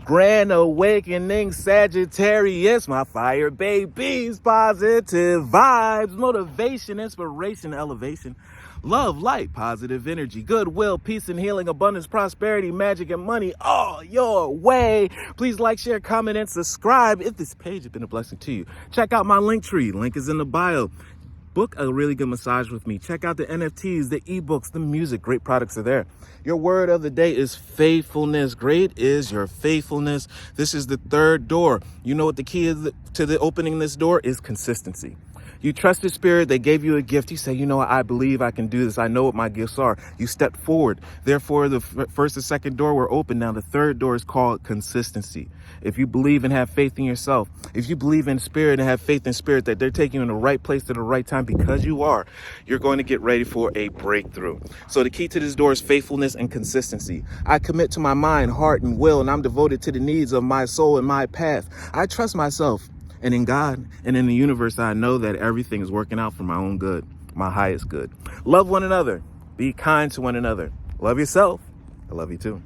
Grand awakening, Sagittarius, my fire babies, positive vibes, motivation, inspiration, elevation, love, light, positive energy, goodwill, peace and healing, abundance, prosperity, magic and money all your way. Please like, share, comment, and subscribe if this page has been a blessing to you. Check out my LinkTree. Link is in the bio. Book a really good massage with me. Check out the NFTs, the ebooks, the music. Great products are there. Your word of the day is faithfulness. Great is your faithfulness. This is the third door. You know what the key is to the opening this door is? Consistency. You trust the spirit. They gave you a gift. You say, you know what? I believe I can do this. I know what my gifts are. You step forward. Therefore, the first and second door were open. Now the third door is called consistency. If you believe and have faith in yourself, if you believe in spirit and have faith in spirit that they're taking you in the right place at the right time because you are, you're going to get ready for a breakthrough. So the key to this door is faithfulness and consistency. I commit to my mind, heart, and will, and I'm devoted to the needs of my soul and my path. I trust myself. And in God and in the universe, I know that everything is working out for my own good, my highest good. Love one another. Be kind to one another. Love yourself. I love you too.